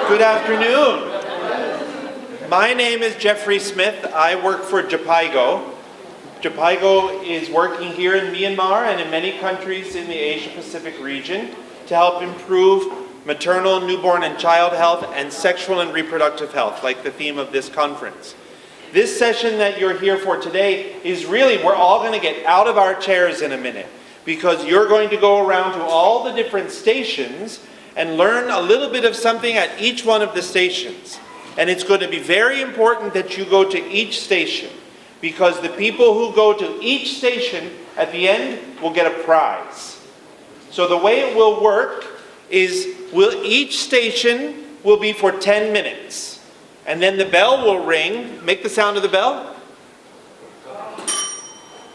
Good afternoon. My name is Jeffrey Smith. I work for Jhpiego. Jhpiego is working here in Myanmar and in many countries in the Asia-Pacific region to help improve maternal, newborn, and child health and sexual and reproductive health, like the theme of this conference. This session that you're here for today is really, we're all going to get out of our chairs in a minute because you're going to go around to all the different stations and learn a little bit of something at each one of the stations. And it's going to be very important that you go to each station because the people who go to each station at the end will get a prize. So the way it will work is each station will be for 10 minutes. And then the bell will ring. Make the sound of the bell.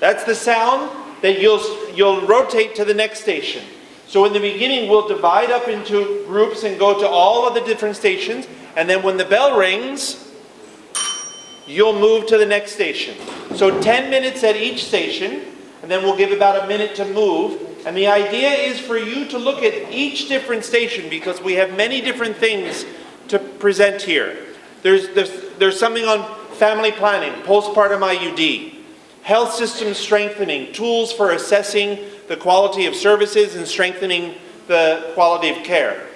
That's the sound that you'll rotate to the next station. So in the beginning, we'll divide up into groups and go to all of the different stations. And then when the bell rings, you'll move to the next station. So 10 minutes at each station, and then we'll give about a minute to move. And the idea is for you to look at each different station because we have many different things to present here. There's something on family planning, postpartum IUD, health system strengthening, tools for assessing the quality of services and strengthening the quality of care.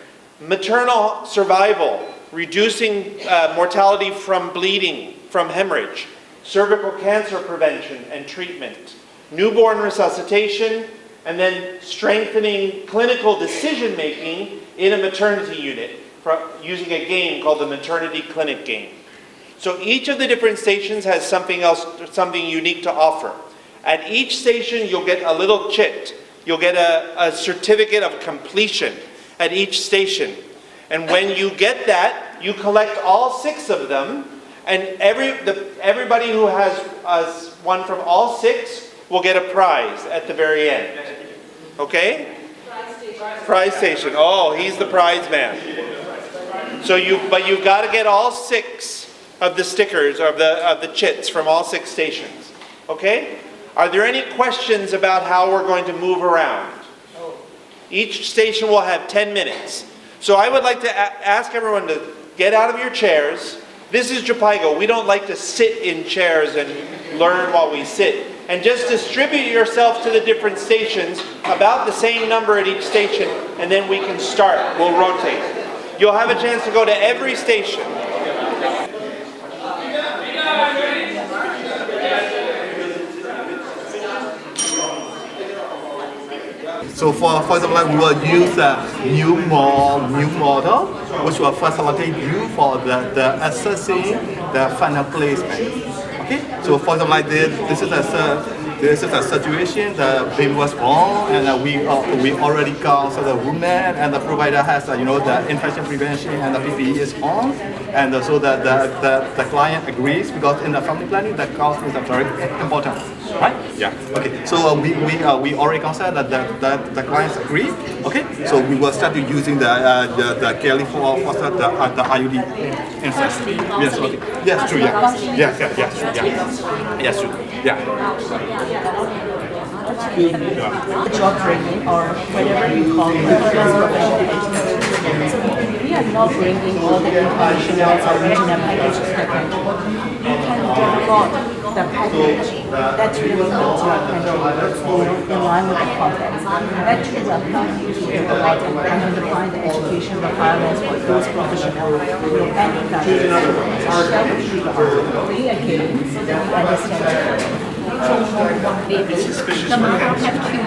Maternal survival, reducing mortality from bleeding, from hemorrhage. Cervical cancer prevention and treatment. Newborn resuscitation, and then strengthening clinical decision-making in a maternity unit using a game called the Maternity Clinic Game. So each of the different stations has something else, something unique to offer. At each station, you'll get a little chit. You'll get a certificate of completion at each station. And when you get that, you collect all 6 of them, and everybody who has one from all 6 will get a prize at the very end. Okay? Prize station. Oh, he's the prize man. So but you've got to get all 6 of the stickers of the chits from all 6 stations. Okay? Are there any questions about how we're going to move around? Each station will have 10 minutes. So I would like to ask everyone to get out of your chairs. This is Jhpiego. We don't like to sit in chairs and learn while we sit. And just distribute yourself to the different stations, about the same number at each station, and then we can start. We'll rotate. You'll have a chance to go to every station. So for example, we will use a new model, which will facilitate you for the assessing the final placement. Okay, so for example, like this is a situation, the baby was born, and we already counsel the woman, and the provider has the infection prevention, and the PPE is on, and so the client agrees because in the family planning the cost is very important, right? Yeah. Okay. So we already consider that the clients agree. Okay. So we will start using the Kelly for the IUD insert. Yes. Okay. Yes. True. Yeah. Yes. Yes. True. Yeah. Yes. True. Yeah. Job training or whatever you call it. We are not bringing all the international or regional packages to the country. You can download the package that really knows your country in line with the context. That will help you to provide and identify the education requirements for those professionals in any country. Shall we play a game so that you understand? Baby, the mother have to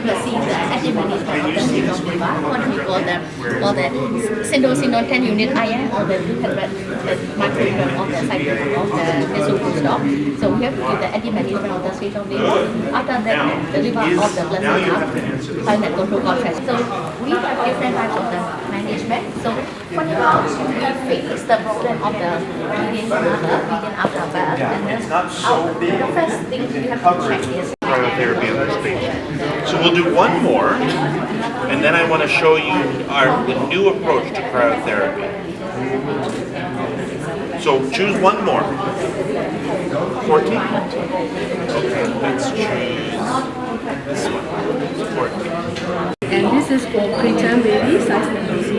receive the anti-management of the state of Viva, control the syndrome unit iron or the microgram of the cycle of the mesophone stop. So we have to give the anti-management of the state of Viva. After that, the liver of the blood cell climate control contrast. So we different types of the management. So for now, we face the problem of the within after birth. And then the first thing you have to check is Cryotherapy on this page. So we'll do one more, and then I want to show you the new approach to cryotherapy. So choose one more. 14? Okay, let's choose this one. 14. And this is for preterm baby, size number 0,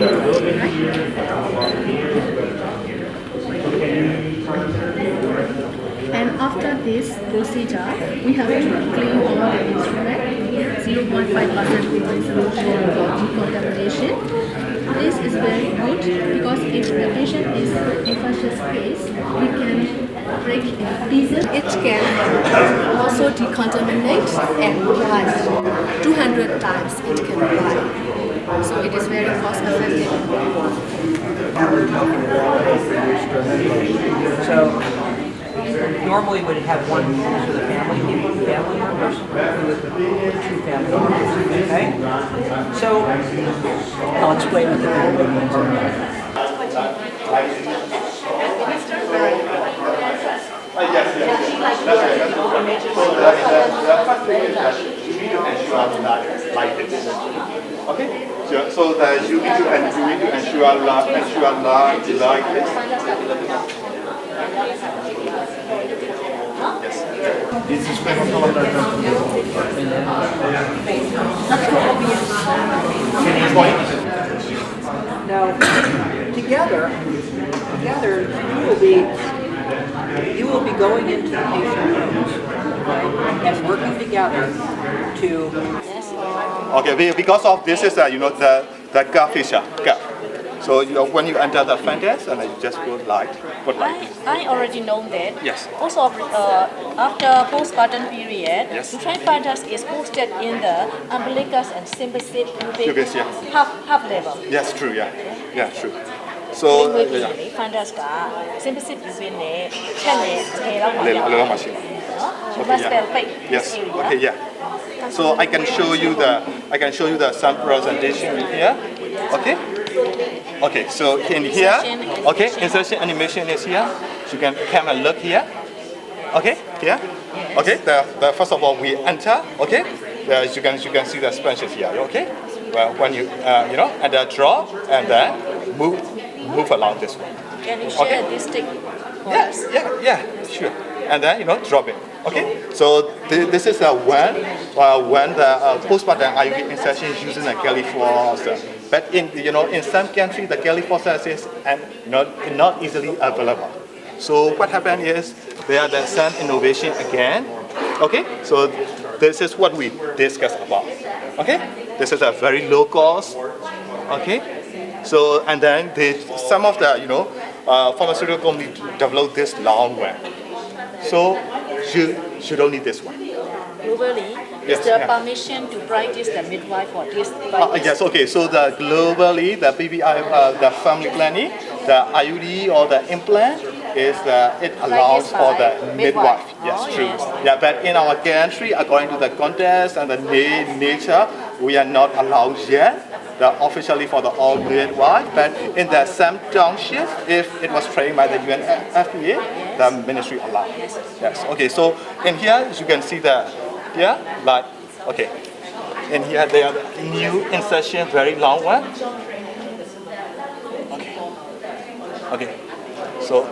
right? And after this procedure, we have to clean all the instrument, 0.5% resolution for decontamination. This is very good because if the patient is infectious case, we can break in pieces. It can also decontaminate and dry. 200 times it can dry. So it is very cost effective. So normally would have one for the family members, two family members. Okay. So I'll explain what the family means in a minute. Yes. That's right. So the first thing is that you need to ensure like this. Okay? So that you need to ensure like this. Yes. This is Now, together, you will be going into the patient rooms, okay, and working together to. Okay, because of this is the gap feature. Gap. So when you enter the front desk, and you just put like this. I already know that. Yes. Also, after postpartum period, Yes. the fundus is posted in the umbilicus and symphysis Symphysis, yeah. half level. Yes, true. Yeah, true. So ဝေးပြီးလေ fundus က symphysis ယူပြီးနဲ့ချက်နဲ့ခြေလောက်မှာ လေ ရောက် လောက်မှရှိပါ နော် Okay, muscle yeah. fake Yes. Okay, yeah. So I can show you the some presentation here. Okay. Okay. So in here, okay, insertion animation is here. You can come and look here. Okay. Here. Okay. The first of all we enter. Okay. You can see the sponges here. Okay. Well, when you and then draw and then move along this one. Can you share Okay. this stick for Yeah, us? yeah, sure. And then drop it. Okay. So this is when the postpartum IUD insertion is using a California. But in some countries the California is not easily available. So what happened is there are some innovation again. Okay. So this is what we discussed about. Okay. This is a very low cost. Okay. So and then some of the pharmaceutical companies develop this long one. So you don't need this one. Globally, Yes, is there yeah. permission to practice the midwife for this? Yes, okay. So globally, the PBI, the family planning, the IUD or the implant is it allows for the midwife. Yes, Oh, true. yes. Yeah, but in our country, according to the context and the nature, we are not allowed yet. Officially for the all midwife, but in the some township, if it was trained by the UNFPA, the ministry allowed. Yes. Okay. So in here, you can see okay. In here, they are new insertion, very long one. Okay. So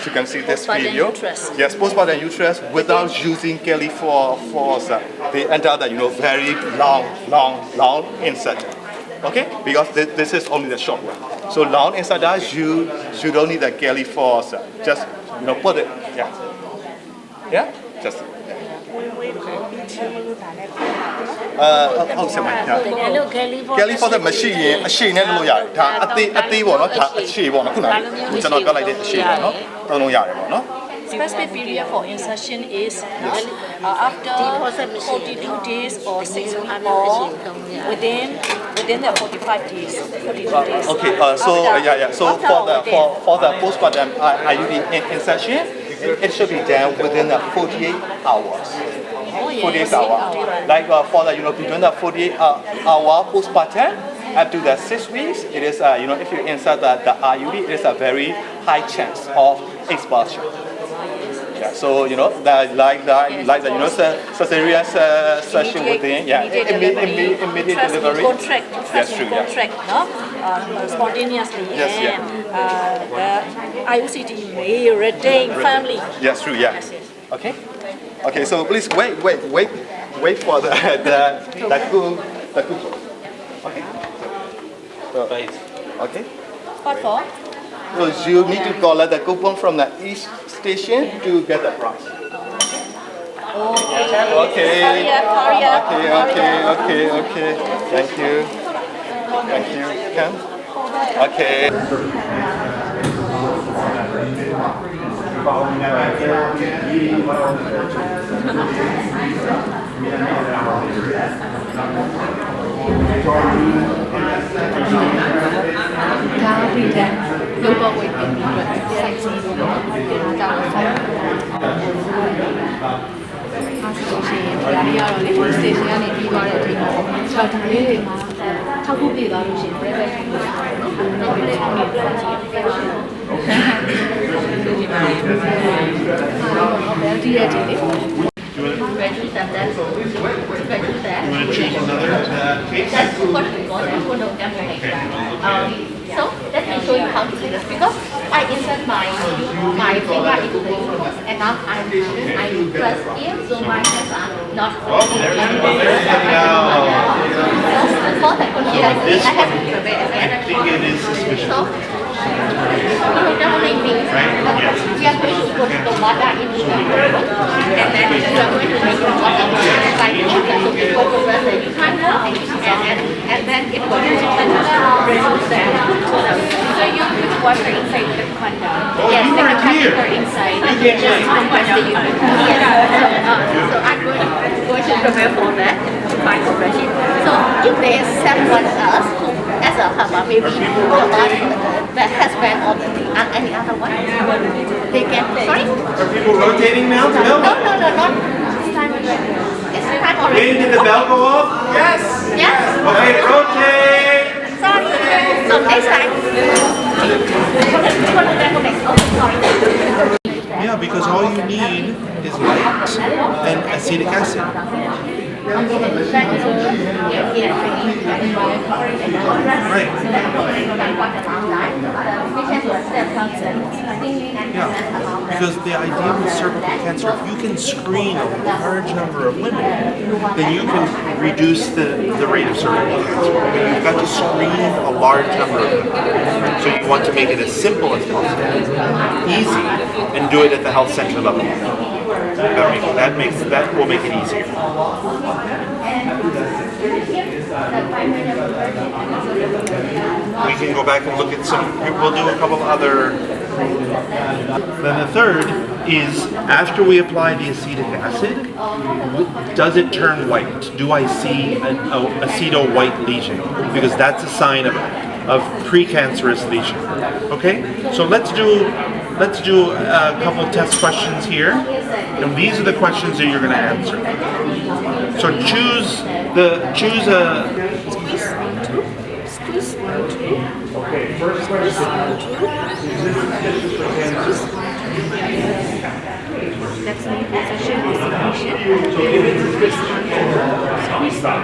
you can see this Postpartum video. uterus. Yes, postpartum uterus without using Kelly force. They enter the very long insert. Okay, because this is only the short one. So long insert you don't need the Kelly force. Just put it. Yeah. Just. ဟုတ်ဆရာမ တကယ်လို့ Kelly force မရှိရင်အရှိနဲ့လုပ်ရတယ်ဒါအသေးပေါ့နော်ဒါအခြေပေါ့နော်ခုနကကျွန်တော်ပြောလိုက်တဲ့အရှိပေါ့နော်သုံးလို့ရတယ်ပေါ့နော် Specific period for insertion is after 42 days or 6 or within the 45 days. 42 days. Okay, so After- so after for the postpartum IUD insertion, it should be done within 48 hours. Oh 48 hours. Like for the between the 48 hour postpartum up to the 6 weeks, it is if you insert the IUD, it is a very high chance of expulsion. Yeah, so like the cesarean section within immediate delivery. Contract, Yes, true. Yeah. contract, no? Spontaneously. Yes, yeah. And the IUCD may retain family. Yes, true. Yeah. Yes, yes. Okay. Okay. So please wait for the cool. Okay. So, okay. What for? So you need to collect the coupon from each station to get the price. Okay. Hurry up. Okay. Thank you. Ken. Okay. So let me show you how to do this because I insert my finger into the uterus and now I press here so my hands are not There you go. for the consistency I have to be aware as I think it is suspicious. So definitely means we are going to put the water into the uterus and then we are going to make the water like water so it will progress the uterus and then it will reduce the So you put water inside the condom. yes, you like a weren't here. catheter inside. You can't Just say. compress the uterus. Yes. So I'm going to prepare for that to find compression. So if they send one us who as a maybe the husband or any other one, they can sorry? Are people rotating now? No, not this time already. It's time already. Wait, did the bell go off? Yes. Yes. Okay, rotate. Sorry. So next time. Sorry. Yeah, because all you need is light and acetic acid. Right. Yeah, because the idea with cervical cancer, if you can screen a large number of women, then you can reduce the rate of cervical cancer. You've got to screen a large number of women. So you want to make it as simple as possible, easy, and do it at the health center level. That will make it easier. We can go back and look at we'll do a couple other. Then the third is, after we apply the acetic acid, does it turn white? Do I see an aceto-white lesion? Because that's a sign of precancerous lesion. Okay, so let's do a couple test questions here, and these are the questions that you're going to answer. So choose a. Okay, first question. That's my position or submission. So if it's suspicious, stop.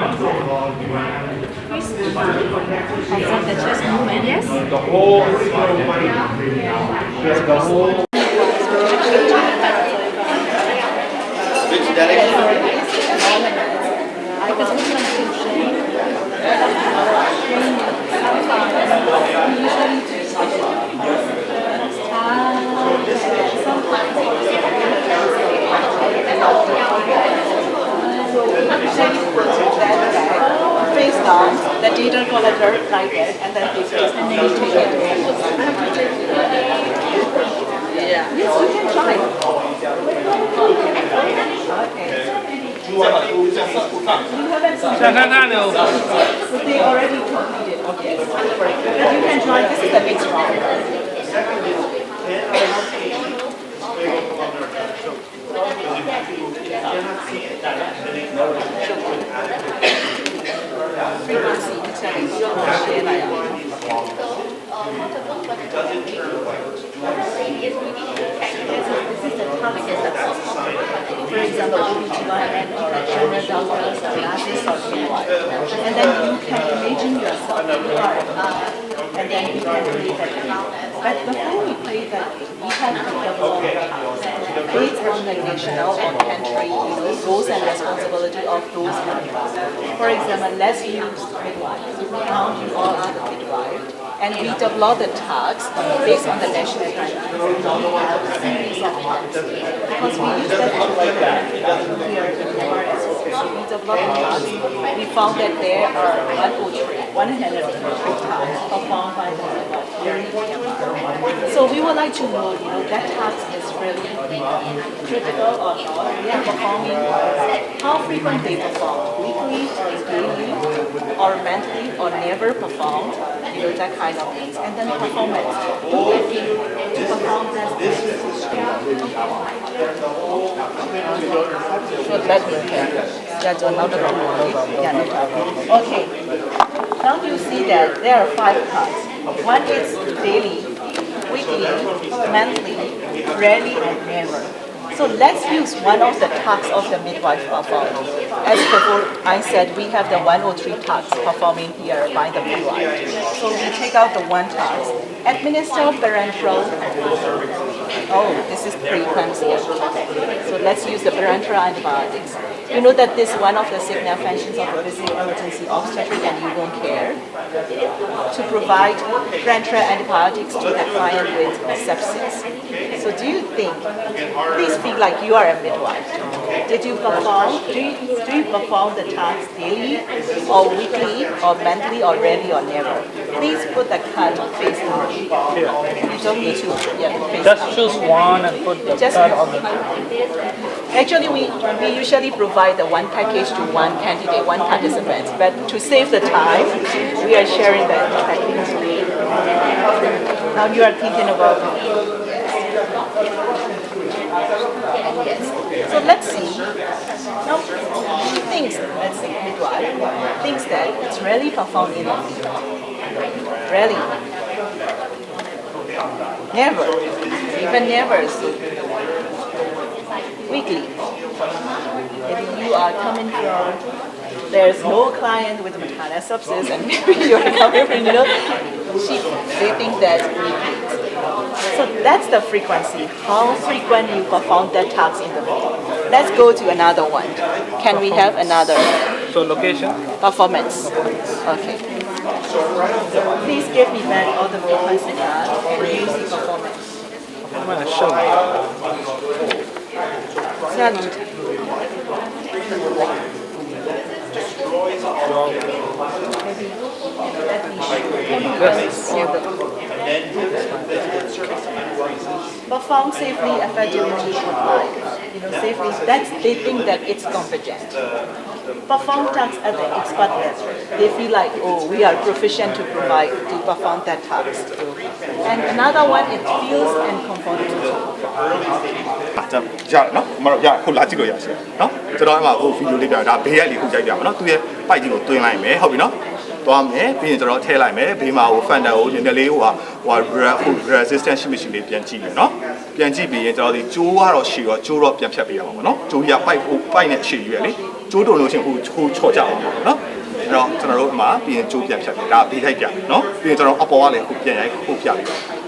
Observe the chest movement, yes? The whole. The whole. Which direction? Because we're going to shade. Face down, the data collector right there, and then face down, and then you take it. Yeah. Yes, you can try. So they already completed. Okay. But you can try. This is the next round. frequency 一下你需要学来啊。For example, OBGYN or general doctors, nurses or midwife. And then you can imagine yourself, you are and then you can play that. But before we play that, we have to develop based on the national or country roles and responsibility of those countries. For example, let's use midwife. Now you all are the midwife. And we develop the tasks based on the national country. Series of tasks. Because we use that to here in the forest. So we developed the tasks. We found that there are 103 tasks performed by the midwife here in Myanmar. So we would like to know, that task is really critical or not. We are performing how frequent they perform, weekly or daily or monthly or never performed, that kind of things. And then performance. To perform that. So let me that's another yeah. Okay. Now you see that there are 5 tasks. One is daily, weekly, monthly, rarely, and never. So let's use one of the tasks of the midwife performed. As before I said, we have the 103 tasks performing here by the midwife. So we take out the one task. Administer parenteral. Oh, this is preeclampsia. So let's use the parenteral antibiotics. You know that this is one of the signal functions of the basic emergency obstetric and newborn care to provide parenteral antibiotics to the client with sepsis. So do you think, please feel like you are a midwife. Did you perform, do you perform the tasks daily or weekly or monthly or rarely or never? Please put the card face down. You don't need to, face Just down. choose one and put the card on the Actually, we usually provide the one package to one candidate, one participant. But to save the time, we are sharing the package. Now you are thinking about so let's see. Now, he thinks, let's say, midwife, thinks that it's really performed in a week. Really. Never. Even never. So weekly. If you are coming from, there's no client with maternal sepsis and maybe you're coming from, they think that's weekly. So that's the frequency, how frequent you perform that task in the week. Let's go to another one. Can we have another? So location? Performance. Okay. Please give me back all the frequency cards and use the performance. I'm going to show you. Salute. Perform safely, effectively, safely. They think that it's competent. Perform tasks at the expert level. They feel like, oh, we are proficient to perform that task. And another one, it feels and comfortable. ရနော်မတော်ရခုလာကြည့်လို့ရရှိနော်ကျွန်တော်အဲ့မှာဟိုဗီဒီယိုလေးပြတာဘေးရက်လေးခုကြိုက်ပြပါနော်သူရဲ့ပိုက်ကြီးကိုတွင်းလိုက်မယ်ဟုတ်ပြီနော်သွားမယ်ပြီးရင်ကျွန်တော်ထည့်လိုက်မယ်ဘေးမှာဟို Fanta ကိုနည်းနည်းလေးဟို resistance ရှိမရှိလေးပြန်ကြည့်မယ်နော်ပြန်ကြည့်ပြီးရင်ကျွန်တော်ဒီကျိုးကတော့ရှည်ရောကျိုးတော့ပြန်ဖြတ်ပေးရမှာပေါ့နော်ကျိုးကြီးကပိုက်နဲ့ရှည်ရွယ်လေကျိုးတုံလို့ချင်းဟိုချော့ကြအောင်ပေါ့နော်အဲ့တော့ကျွန်တော်တို့အမှာပြီးရင်ကျိုးပြန်ဖြတ်ပေးဒါဘေးထိုက်ပြနော်ပြီးရင်ကျွန်တော်အပေါ်ကလည်းခုပြန်ရိုက်ခုပြလိုက်ပါ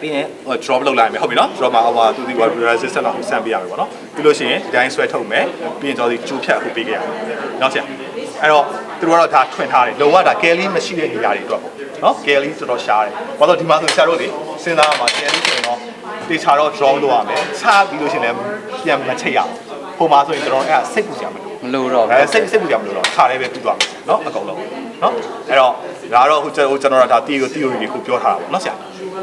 ပြီးရင် drop လုပ်လိုက်မယ်ဟုတ်ပြီနော် drop မှာအောက်မှာသူဒီ resistance တော့ဆန့်ပေးရမယ်ပေါ့နော်ပြီးလို့ရှိရင်ဒီတိုင်းဆွဲထုတ်မယ်ပြီးရင်ကျွန်တော်ဒီကျိုးဖြတ်အခုပေးခဲ့ရမယ်နောက်ဆက်အဲ့တော့သူတို့ကတော့ဒါထွင်ထားတယ်လုံဝဒါ Kelly မရှိတဲ့နေရာတွေအတွက်ပေါ့နော် Kelly တော်တော်ရှားတယ်ဘာလို့ဒီမှာဆိုဆရာတို့လေစဉ်းစားမှာ Kelly ဆိုရင်တော့တေချာတော့ draw လုပ်ရမယ်ချပြီးလို့ရှိရင်လည်းပြန်မချိတ်ရအောင်ဟိုမှာဆိုရင်ကျွန်တော်အဲ့ဒါစိတ်ပူစရာမလိုတော့စိတ်ပူစရာမလိုတော့ခါလေးပဲပြီးသွားမယ်နော်အကုန်လုံးနော်အဲ့တော့ဒါတော့ဟိုကျွန်တော်ဒါ theory တွေခုပြောထားတာပေါ့နော်ဆရာ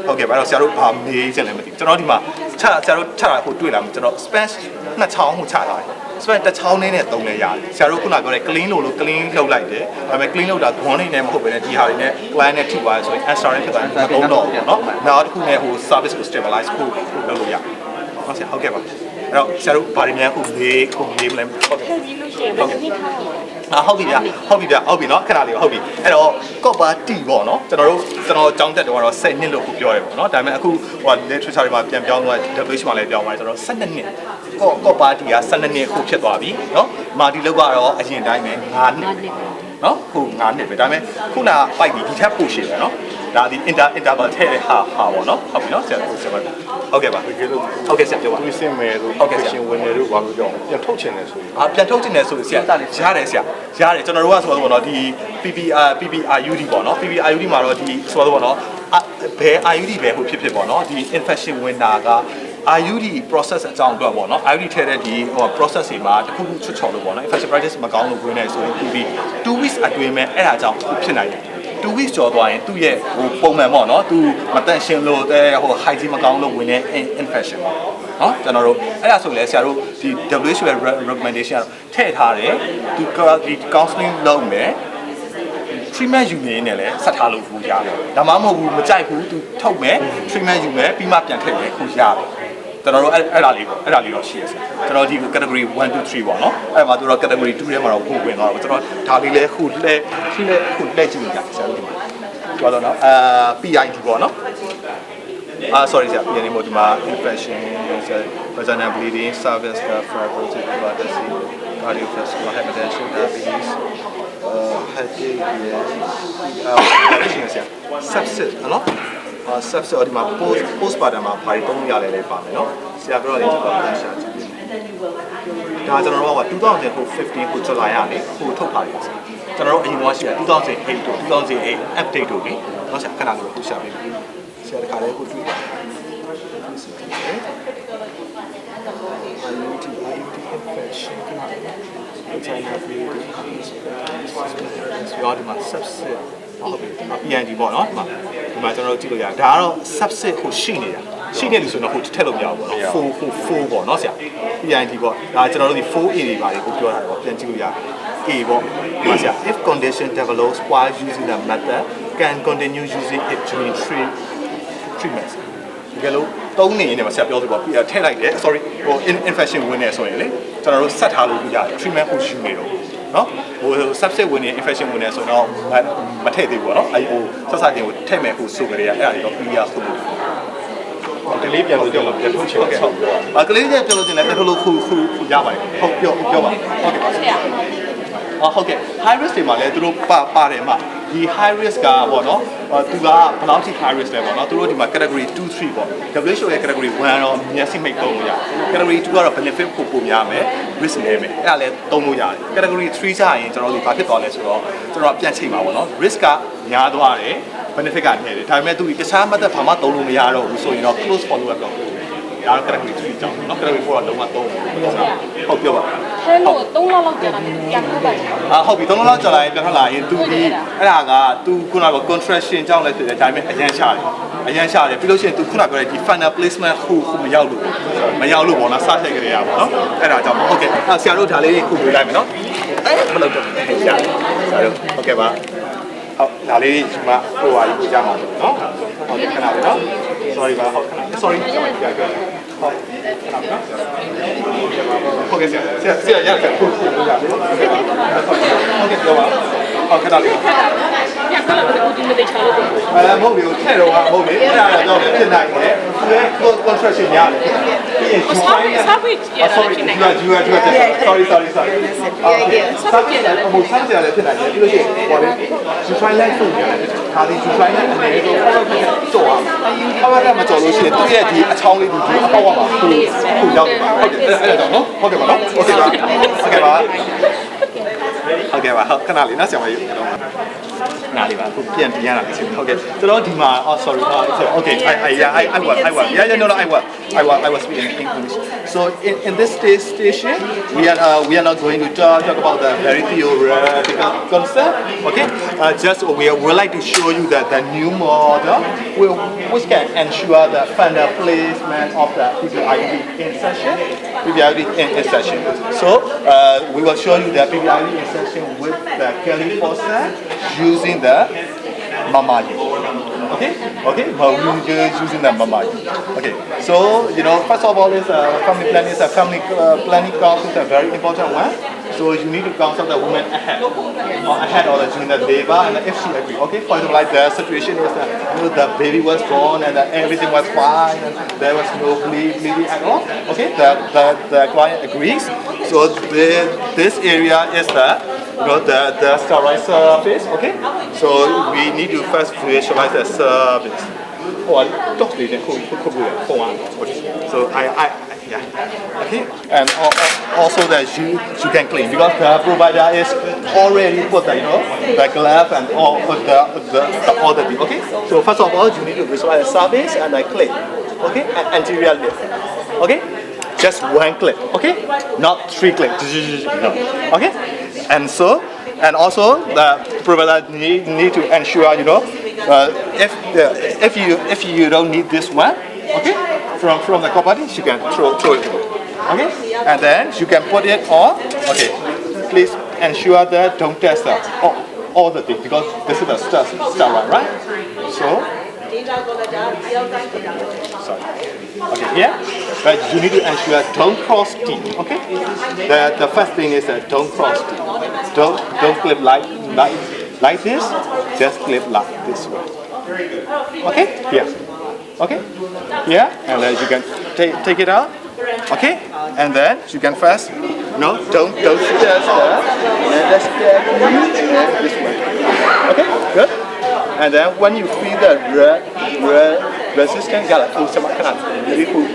ဟုတ်ကဲ့အဲ့တော့ဆရာတို့ဘာမေးချင်လဲမသိဘူးကျွန်တော်ဒီမှာဆရာတို့ချတာကိုတွေ့လာမှာကျွန်တော် Spanish နှစ်ချောင်းကိုချထားတယ် suspend တစ်ချောင်းနဲ့တုံးနေရတယ်ဆရာတို့ခုနပြောတဲ့ clean လို့ clean လုပ်လိုက်တယ်ဒါပေမဲ့ clean လုပ်တာခွန်းနေနဲ့မဟုတ်ဘဲနဲ့ဒီဟာတွေနဲ့ client နဲ့ထိသွားရဆိုရင် answer နဲ့ဖြစ်သွားရင်သုံးတော့ပေါ့နော်နောက်တစ်ခုနဲ့ဟို service ကို stabilize ဖို့လုပ်လို့ရဟုတ်ဆရာဟုတ်ကဲ့ပါအဲ့တော့ဆရာတို့ဘာတွေများခုလေးမလဲဟုတ်ကဲ့ဟုတ်ပြီဗျဟုတ်ပြီနော်ခဏလေးဟုတ်ပြီအဲ့တော့ copper T ပေါ့နော်ကျွန်တော်ကြောင်းတက်တော့10နှစ်လို့ခုပြောရပေါ့နော်ဒါပေမဲ့အခုဟို literature တွေမှာပြန်ပြောင်းသွား WH မှာလည်းပြောင်းသွားကျွန်တော်12နှစ် copper T က12နှစ်ခုဖြစ်သွားပြီနော်မာဒီလောက်ကတော့အရင်တိုင်းပဲ9နှစ်နော်ခု9နှစ်ပဲဒါပေမဲ့ခုနပိုက်ပြီးဒီထက်ပိုရှည်ပဲနော်ဒါဒီ interval ထဲတဲ့ဟာပေါ့နော်ဟုတ်ပြီနော်ဆရာဟုတ်ကဲ့ပါဟုတ်ကဲ့ဆရာပြောပါတွေးစင်မယ်လို့ဟုတ်ကဲ့ရှင်ဝင်တယ်လို့ဘာလို့ကြောင်းပြန်ထုတ်ချင်တယ်ဆိုရင်ပြန်ထုတ်ချင်တယ်ဆိုရင်ဆရာရတယ်ကျွန်တော်တို့ကဆိုတော့ဒီ PPRUD ပေါ့နော် PPRUD မှာတော့ဒီဆိုတော့ပေါ့နော်ဘယ် IUD ပဲဟိုဖြစ်ပေါ့နော်ဒီ infection ဝင်တာကIUD process အကြောင်းအတွက်ပေါ့နော် IUD ထဲတဲ့ဒီဟို process တွေမှာတစ်ခုခုချွတ်ချော်လို့ပေါ့နော် infection practice မကောင်းလို့ဝင်နေဆိုရင်ဒီ2 weeks အတွင်းမဲ့အဲ့ဒါကြောင့်ဖြစ်နိုင်တယ်2 weeks ကျော်သွားရင်သူ့ရဲ့ဟိုပုံမှန်ပေါ့နော်သူမတန့်ရှင်းလို့ဟို hygiene မကောင်းလို့ဝင်တဲ့ infection ပေါ့နော်ကျွန်တော်တို့အဲ့ဒါဆိုလည်းဆရာတို့ဒီ WHO ရဲ့ recommendation ထည့်ထားတယ်သူဒီ counseling လုပ်မယ် treatment ယူနေနဲ့လည်းဆက်ထားလို့ဘူးရတယ်ဒါမှမဟုတ်ဘူးမကြိုက်ဘူးသူထုတ်မယ် treatment ယူမယ်ပြီးမှပြန်ထည့်မယ်ခုရတယ်ကျွန်တော်တို့အဲ့ဒါလေးတော့ရှိရစေကျွန်တော်ဒီ category 1 2 3ပေါ့နော်အဲ့မှာသူတို့ category 2ထဲမှာတော့ပို့ဝင်သွားတော့ကျွန်တော်ဒါလေးလည်းခုလှည့်ကြည့်နေကြဆရာတို့ပြောတော့နော်PID ပေါ့နော်sorry ဆရာပြန်နေမို့ဒီမှာ infection vaginal bleeding cervical fibrosis diabetes cardiovascular hypertension diabetes headache sepsis နော်sepsis ဒီမှာ postpartum မှာဘာတွေသုံးရလဲပါမယ်နော်ဆရာပြောတယ်ကျွန်တော်ပြန်ရှာကြည့်ဒါကျွန်တော်တို့က2015ခုဇူလိုင်ရလေဟိုထုတ်ထားတယ်ကျွန်တော်တို့အရင်ကရှိတယ်2008တို့2008 update တို့လေတော့ဆရာခဏလေးခုရှာပေးမယ်ဆရာတခါလေးခုတွေ့တယ်infection ရောဒီမှာ sepsis ဟုတ်ပြီ PID ပေါ့နော်ဒီမှာကျွန်တော်တို့ကြည့်လို့ရဒါကတော့ sepsis ကိုရှိနေတာရှိနေလို့ဆိုတော့ဟိုထည့်လို့မရဘူးပေါ့နော်4ပေါ့နော်ဆရာ PID ပေါ့ဒါကျွန်တော်တို့ဒီ 4A တွေပါလေကိုပြောတာပေါ့ပြန်ကြည့်လို့ရတယ် A ပေါ့ဒီမှာဆရာ if condition develops while using the method can continue using it during treatment ဒီကလို့သုံးနေနေမှာဆရာပြောသလိုပေါ့ထည့်လိုက်တယ် sorry ဟို infection ဝင်နေဆိုရင်လေကျွန်တော်တို့ဆက်ထားလို့ရတယ် treatment ကိုယူနေတော့နော်ဟို sepsis ဝင်နေ infection ဝင်နေဆိုတော့မထည့်သေးဘူးပေါ့နော်အဲဟိုဆက်စတင်ကိုထည့်မယ်ကိုဆိုကြရအဲ့ဒါတွေတော့ clear ဆိုလို့ကလေးပြန်လို့ကြောက်လို့ပြန်ထုတ်ချင်တယ်ဟုတ်ကဲ့ကလေးပြန်လို့တင်လဲပြန်လို့ခုရပါတယ်ဟုတ်ပြောပါဟုတ်ကဲ့ဆရာဟုတ်ကဲ့ high risk တွေမှာလည်းသူတို့ပါတယ်မှာဒီ high risk ကပေါ့နော်သူကဘယ်လောက်ထိ high risk လဲပေါ့နော်သူတို့ဒီမှာ category 2 3ပေါ့ WHO ရဲ့ category 1တော့ estimate သုံးလို့ရတယ် category 2ကတော့ benefit ပိုများမယ် risk နည်းမယ်အဲ့ဒါလည်းသုံးလို့ရတယ် category 3ကျရင်ကျွန်တော်တို့ဘာဖြစ်သွားလဲဆိုတော့ကျွန်တော်ပြန်ချိန်ပါပေါ့နော် risk ကများသွားတယ် benefit ကနည်းတယ်ဒါပေမဲ့သူတခြား method ဘာမှသုံးလို့မရတော့ဘူးဆိုရင်တော့ close follow up တော့ဒါတော့ category 3ကြောင်းနော် category 4တော့လုံးဝသုံးဟုတ်ပြောပါဟဲ့လို့3လောက်လောက်ကြာလာပြန်ထုတ်ပါဟုတ်ပြီ3လောက်ကြာလာရင်ပြန်ထွက်လာရင်သူဒီအဲ့ဒါကသူခုနက contraction ကြောင့်လည်းဖြစ်တယ်ဒါပေမဲ့အရန်ရှာတယ်ပြီးလို့ရှိရင်သူခုနပြောတဲ့ဒီ final placement ခုမရောက်လို့ပေါ့နော်စထည့်ကြရပါတော့အဲ့ဒါကြောင့်ဟုတ်ကဲ့ဆရာတို့ဒါလေးခုပြလိုက်မယ်နော်မလုပ်တော့ဆရာတို့ဟုတ်ကဲ့ပါဟုတ်ဒါလေးဒီမှာဟိုဟာကြီးကြားမှာနော်ဟုတ်ကဲ့ခဏလေးနော် sorry ပါဟုတ်ခဏ sorry ဟုတ်ကဲ့ဆရာရတယ်ခုလို့ရတယ်ဟုတ်ကဲ့ပြောပါဟုတ်ခဏလေးပြန်ခါလာတော့ဒီမသေးချာလို့မဟုတ်ဘူးထဲတော့မဟုတ်ဘူးအဲ့ဒါတော့ဖြစ်နိုင်တယ်သူရဲ့ construction ရတယ်ပြီးရင် sorry ရတာဖြစ်နိုင်တယ် sorry ဆက်ဖြစ်တယ်ဟိုဆက်ကြတယ်ဖြစ်နိုင်တယ်ပြီးလို့ရှိရင်ဟိုလေ try line ဆိုရတယ်ဒါဒီ try line အနေနဲ့တော့ကြော်အောင်ဘာမှမကြော်လို့ရှိရင်သူရဲ့ဒီအချောင်းလေးဒီအပေါက်ပါခုရောက်ပါဟုတ်တယ်အဲ့ဒါတော့နော်ဟုတ်ကဲ့ပါနော်ဟုတ်ကဲ့ပါဟုတ်ကဲ့ပါဟုတ်ခဏလေးနော်ဆရာမကြီး နားလေးပါခုပြန်ပြင်ရတာဖြစ်ဟုတ်ကဲ့ကျွန်တော်ဒီမှာ sorry okay I was speaking in English so in this station we are not going to talk about the very theoretical concept okay just we would like to show you that the new model which can ensure the final placement of the PPID insertion so we will show you the PPID insertion with the Kelly faucet using the Mamayu. Okay, using the Mamayu. Okay, so first of all, family planning is a family planning concept is a very important one. So you need to consult the woman ahead or during the labor, and if she agree. Okay, for example, like the situation is that the baby was born and everything was fine and there was no bleeding at all. Okay, the client agrees. So this area is the sterile surface. Okay, so we need to first visualize the surface. So yeah. Okay, and also that you can clean because the provider is already put the glove and all the thing. Okay, so first of all you need to visualize the surface and the clean. Okay, and anterior lip. Okay, just one clip. Okay, not 3 clicks. No. Okay, and also the provider need to ensure if you don't need this one, okay, from the company you can throw it. Okay, and then you can put it on. Okay, please ensure that don't test all the things because this is the sterile, right? So sorry. Okay, here, but you need to ensure don't cross teeth. Okay, the first thing is that don't cross teeth. Don't clip like this. Just clip like this way. Okay, here. Okay, here, and then you can take it out. Okay, and then you can first don't just there, and let's get this way. Okay, good. And then when you feel the resistance, really cool.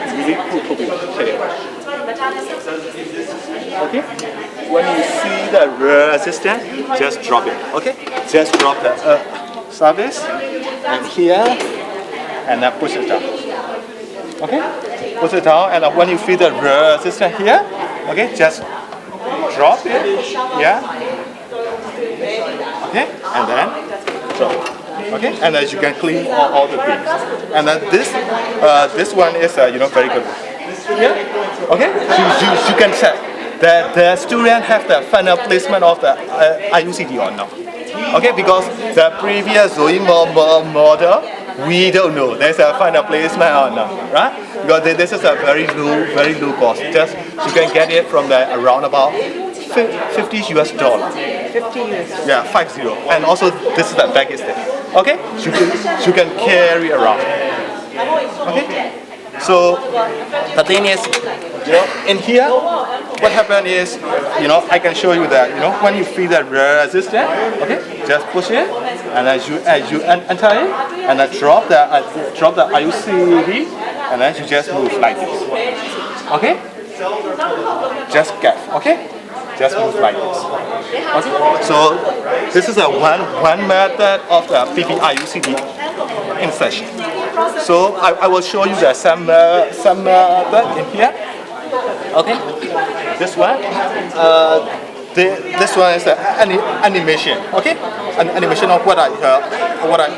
Okay, when you see the resistance, just drop it. Okay, just drop the surface and here, and then push it down. Okay, push it down, and when you feel the resistance here, okay, just drop it. Yeah. Okay, and then drop it. Okay, and as you can clean all the things. And then this one is very good. Yeah. Okay, you can check that the student have the final placement of the IUCD or not. Okay, because the previous Zoe model we don't know there's a final placement or not, right? Because this is a very low cost. Just you can get it from the around about $50 US. 50 years. Yeah, 50. And also this is the baggage thing. Okay, you can carry around. Okay, so the thing is, in here, what happened is, I can show you that, when you feel the resistance, okay, just push it, and as you enter it, and then drop the IUCD, and then you just move like this. Okay, just get. Okay. Just move like this. Okay? So this is a one method of the PPIUCD insertion. So I will show you the some method in here. Okay. This one. This one is an animation. Okay. An animation of what I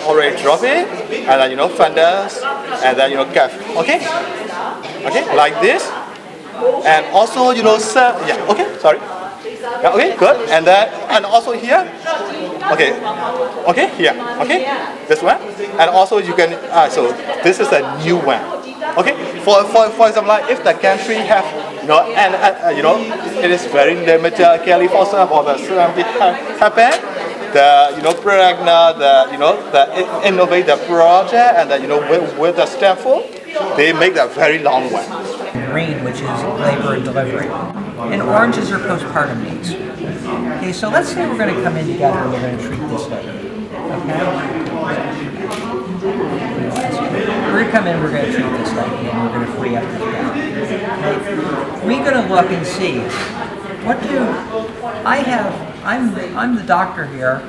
already dropped in, and then funders, and then calf. Okay. Okay. Like this. And also yeah. Okay. Sorry. Yeah, okay, good. And also here. Okay. Okay, here. Okay. This one. And also you can so this is a new one. Okay. For example, like if the country have it is very limited California or the ceramic happen, the pregnant, the innovative project, and with the Stanford, they make that very long one. Green, which is labor and delivery. And oranges are postpartum needs. Okay, so let's say we're going to come in together and we're going to treat this lady. Okay? We're going to come in, we're going to treat this lady, and we're going to free up this guy. Okay? We're going to look and see, I have I'm the doctor here.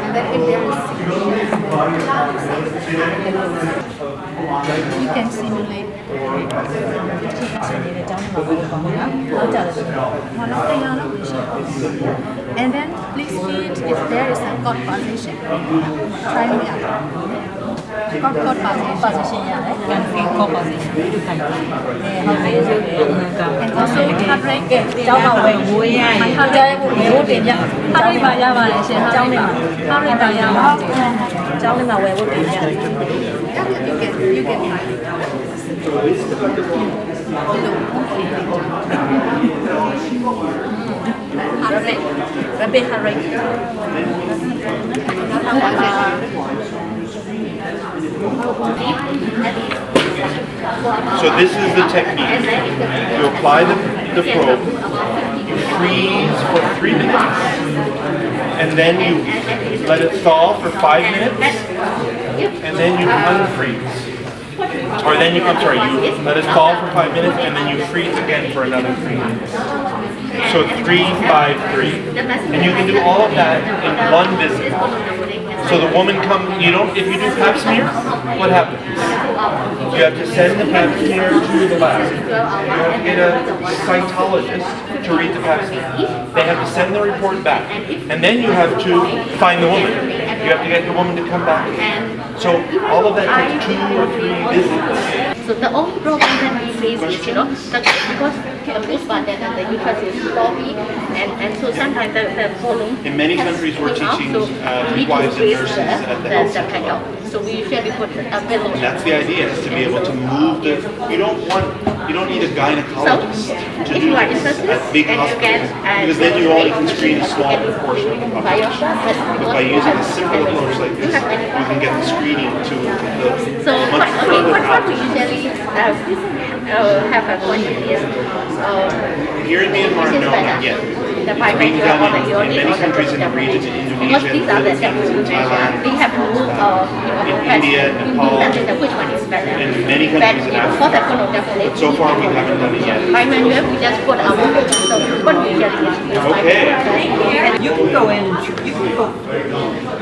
And then if there is you can simulate. And then please feed if there is a God position. Try me out. God position, Can feel core position. and also heart rate. ကျောင်းမှာဝယ်ငွေရရင်ဟာကြဲဝယ်တင်ရဟာရိပါရပါတယ်ရှင်ကျောင်းလေးမှာဟာရိပါရပါကျောင်းလေးမှာဝယ်ဖို့တင်ရ You can try. heart rate rapid heart rate So this is the technique. You apply the probe, you freeze for 3 minutes, and then you let it thaw for 5 minutes, and then you unfreeze. Or then you, I'm sorry, you let it thaw for 5 minutes, and then you freeze again for another 3 minutes. So 3, 5, 3. And you can do all of that in one visit. So the woman you don't, if you do pap smear, what happens? You have to send the pap smear to the lab. You have to get a cytologist to read the pap smear. They have to send the report back. And then you have to find the woman. You have to get the woman to come back. So all of that takes 2 or 3 visits. So the only problem that we face is, because the postpartum that the uterus is floppy, and so sometimes the volume. In many countries, we're teaching midwives and nurses at the health center. So we usually put a pillow. And that's the idea, is to be able to move you don't need a gynecologist to If do you are this interested, at big then you can, hospitals, because then you only can screen a small proportion of the by population. yourself, But by using a simple approach like this, we can get the screening to So the much further what out. we usually have a question is Here in Myanmar, no, not yet. the It's being primary done or the in urine many or the countries in the region, in because Indonesia, these are the Philippines, Thailand, they have moved in India, Nepal, which one is better. and many countries in Africa. For the phonography, But so far we haven't done it yet. by manual we just put our so what we usually is Okay. You can go in and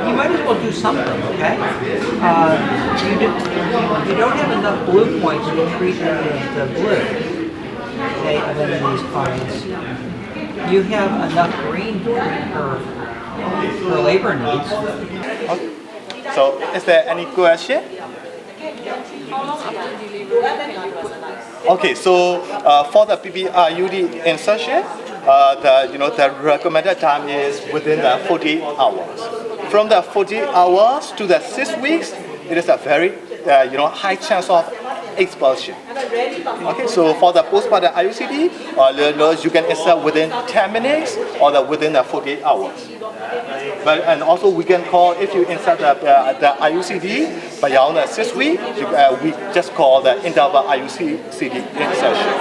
you might as well do something, okay? You don't have enough blue points to treat the blue, okay, of any of these clients. You have enough green to treat her labor needs. Okay. So, is there any question? Okay, so for the PPRUD insertion, the recommended time is within the 40 hours. From the 40 hours to the 6 weeks, it is a very high chance of expulsion. Okay, so for the postpartum IUCD, you can insert within 10 minutes or within the 48 hours. And also we can call, if you insert the IUCD beyond the 6 weeks, we just call the interval IUCD insertion,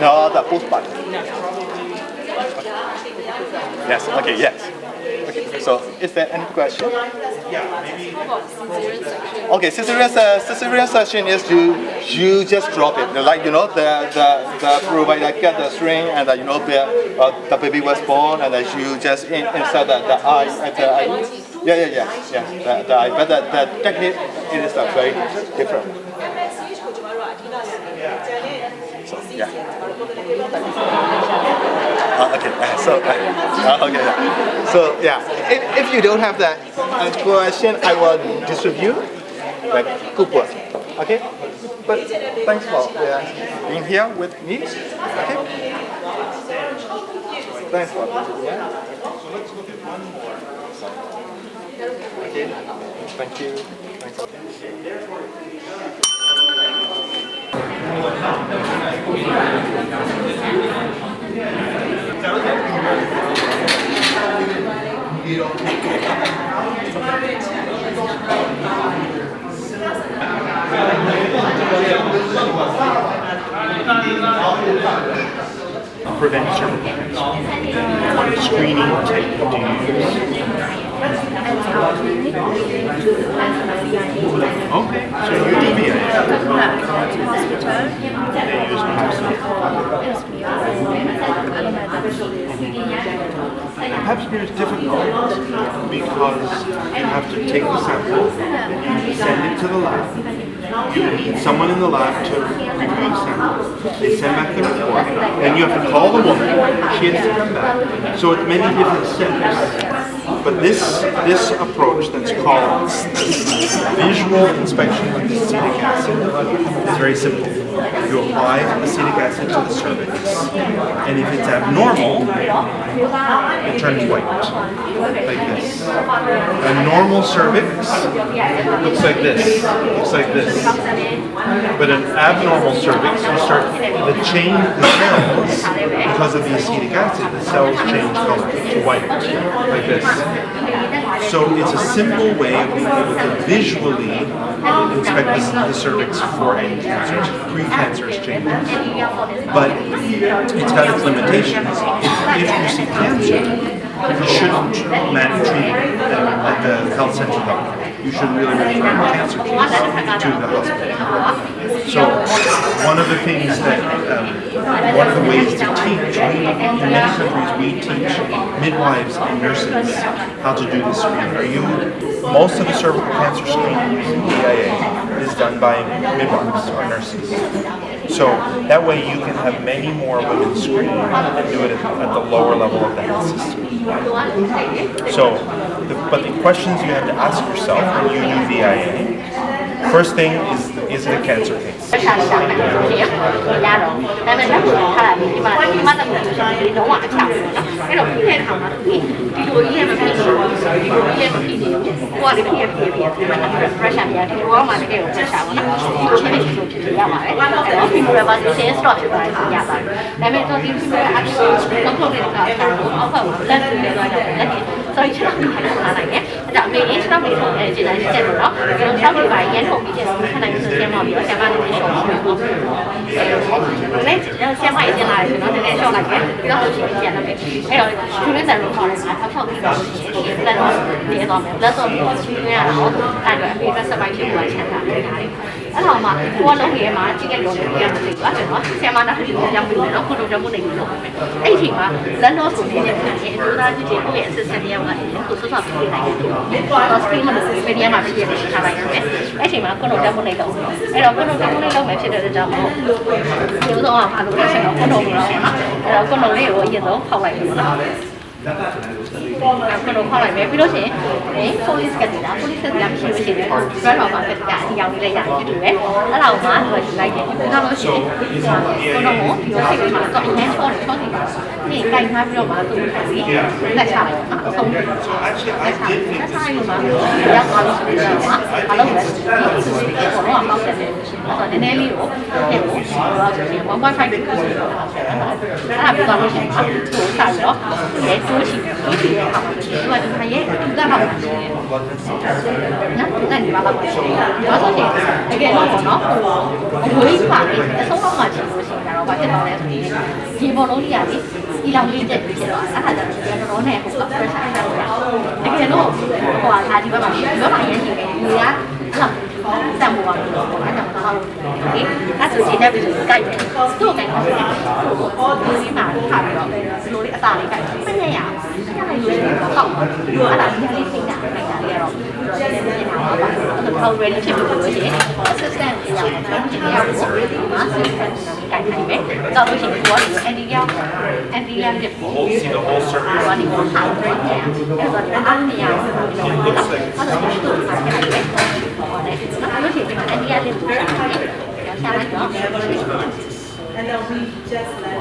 not the postpartum. Yes, okay, yes. Okay, so is there any question? Okay, cesarean section is you just drop it. Like the provider get the string and the baby was born and you just insert the eye at the eye. Yeah. The eye, but the technique is very different. So yeah. Okay. So yeah. If you don't have that question, I will distribute like coupon. Okay. But thanks for being here with me. Okay. Thanks for Okay. Thank you. Thanks. prevent cervical cancer? What screening technique do you use? At our clinic, we do VIA. Okay, so you do VIA. Hospital, They use pap smear. Pap smear is difficult because you have to take the sample, you send it to the lab. You need someone in the lab to review the sample. They send back the report, and you have to call the woman. She has to come back. So it's many different steps. But this approach that's called visual inspection with acetic acid is very simple. You apply acetic acid to the cervix, and if it's abnormal, it turns white, like this. A normal cervix looks like this, But an abnormal cervix, you start the cells, because of the acetic acid, the cells change color to white, like this. So it's a simple way of being able to visually inspect the cervix for any cancers, precancerous changes. But it's got its limitations. If you see cancer, you shouldn't treat it at the health center level. You should really refer cancer cases to the hospital. So one of the things that, one of the ways to teach, in many countries we teach midwives and nurses how to do this screening. Most of the cervical cancer screening in VIA is done by midwives or nurses. So that way you can have many more women screened and do it at the lower level of the health system. So, but the questions you have to ask yourself when you do VIA, first thing is the cancer case. police ကတည်းက police ကတည်းကရှိလို့ရှိတယ် drug မှာကတည်းကအရောင်လေးရဖြစ်တယ်အဲ့လောက်မှလိုက်တယ်ဒါလို့ရှိရင်ကိုတော့ဒီလိုစိတ်မှာတော့အရင်ချောတယ်ချောတယ်ပါဒီကြိုက်ထားပြီးတော့မှသူ့ကိုပြီးလက်ချလိုက်တာအဆုံးလက်ချလိုက်မှာရောက်သွားလို့ရှိရင်အလုံးလည်းဒီကိုတော့အောက်တက်တယ်ရှိတယ်ဆိုတော့နည်းနည်းလေးကိုပြင်ဖို့တော့ဆိုရင် 1.5 degree ဆိုတော့အဲ့ဒါပြီးတော့လို့ရှိရင်သူ့ကိုဆက်တော့ရဲကျိုးရှိတယ်ဒီဟာမှာသူကဒီဟာရဲ့သူကတော့နော်သူကနေပါတော့ရှိတယ်ဒါဆိုရင်တကယ်တော့ပေါ့နော်အဝေးပါလေအဆုံးတော့မှချင်လို့ရှိရင်တော့ဘာဖြစ်တော့လဲဆိုရင်ဒီဘောလုံးကြီးကလေဒီလောက်လေးတက်ပြီးတော့အဲ့ဒါကြောင့်ဒီကတော့နဲ့ဟိုက pressure ဆက်လို့ရတကယ်တော့ဟိုဟာဒါဒီဘက်မှာဒီဘက်မှာရင်းနေတယ်ဒီကလောက်စံပေါ်ပါလို့ပေါ့အဲ့ဒါမှမဟုတ်ဘူးအဲ့ဆိုရှင်တဲ့ပြီးတော့ကြိုက်တယ်သူ့ကိုကြိုက်တယ်ဒီမှာထားပြီးတော့ဒီလိုလေးအသာလေးကြိုက်တယ်မနဲ့ရအဲ့ဒါယူလို့တော့အဲ့ဒါဒီလေးသိတာလိုက်တာလေးကတော့ဒီလေးပြင်တာပါအဲ့ဒါ ready ဖြစ်ပြီးလို့ရှိရင် assistant ရအောင်ကျွန်တော်ဒီရောက်ကို assistant ကြိုက်နိုင်မယ်တော့လို့ရှိရင်ကိုကဒီ anti ဖြစ်ပြီး See the whole surface. ဘာလို့လဲအဲ့ဒါအားမရဘူးအဲ့ဒါကိုသူ့ကိုထားခဲ့တယ်ဟုတ်တယ်လို့ရှိရင်ဒီမှာ anti လေးပို့တာရှာလိုက်တော့ And then we just let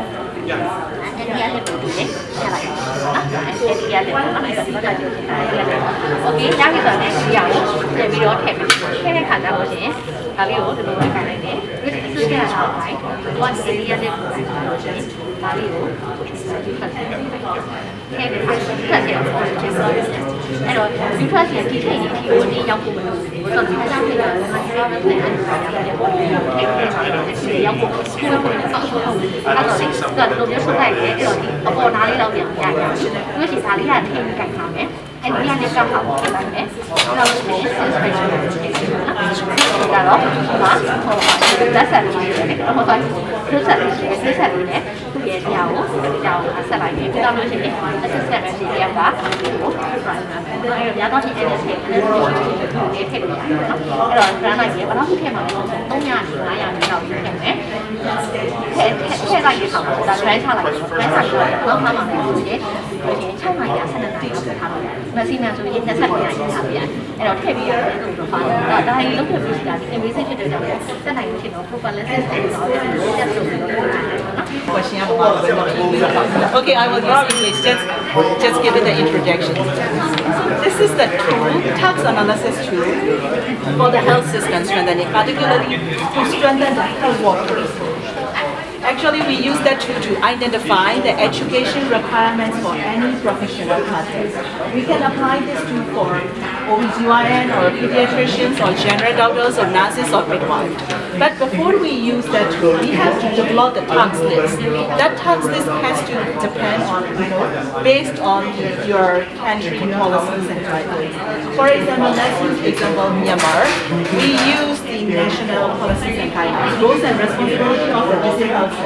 anti လေးပို့တယ်ရှာလိုက်တော့anti လေးပို့တော့အဲ့ဒါတော့ကြည့်နေတာโอเคညနေတော့လည်းဒီအောင်ပြင်ပြီးတော့ထည့်တဲ့ခါကျတော့ရှင်ဒါလေးကိုဒီလိုပဲခိုင်းလိုက်တယ်ဒီစကကတော့ right 1 anti လေးပို့လိုက်တော့ရှင်ဒါလေးကိုဒီဖတ်တယ် ထည့်တယ်ထွက်တယ်ဆိုတော့ service အဲ့တော့လူထွက်စီဒီထိတ်ဒီကိုနေရောက်ဖို့မလိုဘူးဆိုတော့ဒီစားထိတ်ကလည်းငါပြောရတဲ့အဲ့ဒါရတယ်ပေါ့ဒီရောက်ဖို့စကူကိုလည်းဆောက်ဖို့အဲ့တော့ဒီလိုမျိုးဆက်လိုက်တယ်အဲ့တော့ဒီအပေါ်နားလေးတော့ပြန်ပြရတယ်သူရှိစားလေးရထိတ်ကြိုက်ထားမယ်အဲ့ဒီကနေကြောက်အောင်ဖြစ်လိုက်မယ်။နောက်ဆုံး suspension ကိုချိန်တယ်။ဒါတော့ဒီမှာလက်ဆက်လေးနဲ့ဟိုကဆက်လေးရှိတယ်ဆက်ဆက်လေးနဲ့သူ့ရဲ့ညောင်ကိုဆက်လိုက်တယ်။ပြီးတော့လို့ရှိရင် assistant ရှိရတာကို prime မှာအဲ့တော့ရတော့ဒီ edit ထည့်တယ်ဒီထည့်လို့ရတယ်နော်။အဲ့တော့ run လိုက်ရင်ဘာလို့ထည့်မှာလဲဆိုတော့300 500လောက်ထည့်မယ်။ထည့်လိုက်ရအောင်ဒါ try ထားလိုက် try ထားပြီးတော့နောက်မှမှဆိုရင်6နိုင်ရ12နိုင်လောက်ထားလို့ရတယ်။မစီမံဆိုရင်20နိုင်ရထားပြရတယ်။အဲ့တော့ထည့်ပြီးရတယ်ဆိုတော့ဒါကြီးလုံးထည့်ပြီးတာဒီ invasive ဖြစ်တဲ့ကြောင့်တက်နိုင်လို့ရှိရင်တော့ prophylaxis ကိုတော့တက်လို့ရတယ်နော်။ Question about okay, I will use English. Just give it the introduction. This is the tool, tax analysis tool for the health system strengthening, particularly to strengthen the health workers. Actually, we use that tool to identify the education requirements for any professional classes. We can apply this tool for OBGYN or pediatricians or general doctors or nurses or midwives. But before we use that tool, we have to develop the task list. That task list has to depend on, based on your country policies and guidelines. For example, let's use example Myanmar. We use the national policies and guidelines, roles and responsibility of the visit health staff.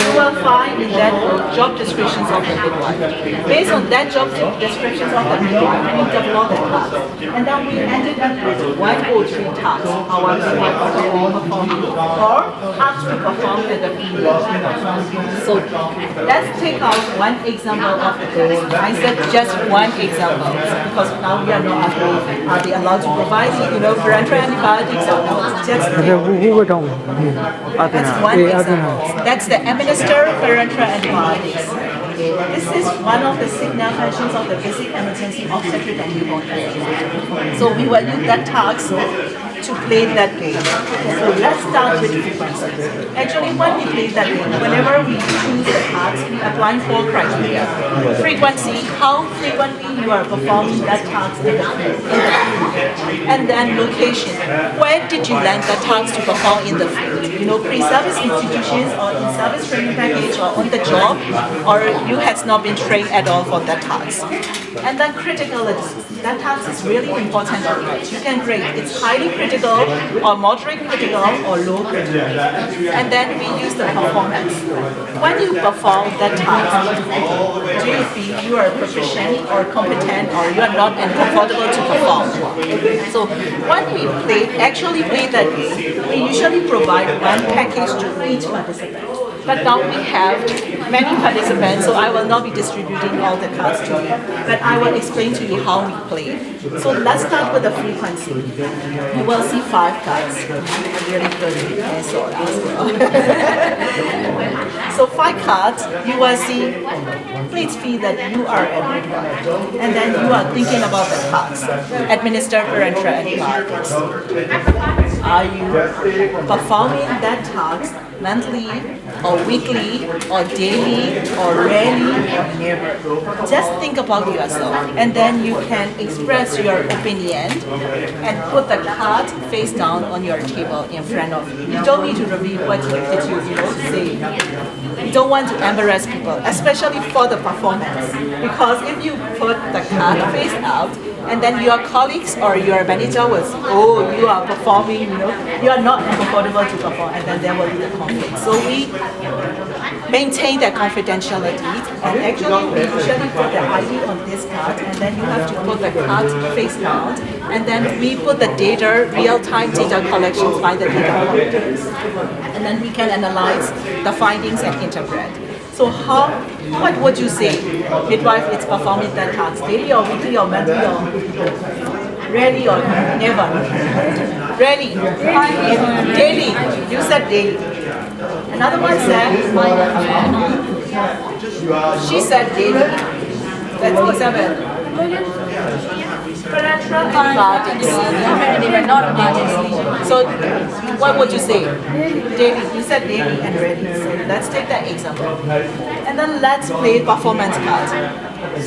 You will find in that job descriptions of the midwife. Based on that job descriptions of the midwife, we develop the task. And then we ended up with 1 or 3 tasks. Our midwife performing or tasks to perform at the field. So let's take out one example of this. I said just one example because now we are not are they allowed to provide parenteral antibiotics or not? Just that's one example. That's the administer parenteral antibiotics. This is one of the signal functions of the basic emergency obstetric and newborn care. So we will use that task to play that game. So let's start with frequency. Actually, when we play that game, whenever we choose the task, we apply 4 criteria. Frequency, how frequently you are performing that task in the field. And then location, where did you land the task to perform in the field? Pre-service institutions or in service training package or on the job, or you have not been trained at all for that task. And then criticality, that task is really important or not. You can rate it's highly critical or moderate critical or low critical. And then we use the performance. When you perform that task, do you feel you are proficient or competent or you are not comfortable to perform? So when we actually play that game, we usually provide one package to each participant. But now we have many participants, so I will not be distributing all the cards to you. But I will explain to you how we play. So let's start with the frequency. You will see 5 cards. I'm really good at So 5 cards, you will see, please feel that you are a midwife. And then you are thinking about the task. Administer parenteral antibiotics. Are you performing that task monthly or weekly or daily or rarely or never? Just think about yourself and then you can express your opinion and put the card face down on your table in front of you. You don't need to repeat what did you say. You don't want to embarrass people, especially for the performance. Because if you put the card face out, and then your colleagues or your manager will say, oh, you are performing, you are not comfortable to perform, and then there will be the conflict. So we maintain that confidentiality, and actually we usually put the ID on this card, and then you have to put the card face down, and then we put the data, real-time data collections by the data collectors, and then we can analyze the findings and interpret. So what would you say? Midwife is performing that task daily or weekly or monthly or rarely or never? Rarely. Daily. You said daily. Another one said, she said daily. That's Isabel. Parenteral antibiotics. So What would you say? Daily. You said daily and ready. So let's take that example. And then let's play performance cards.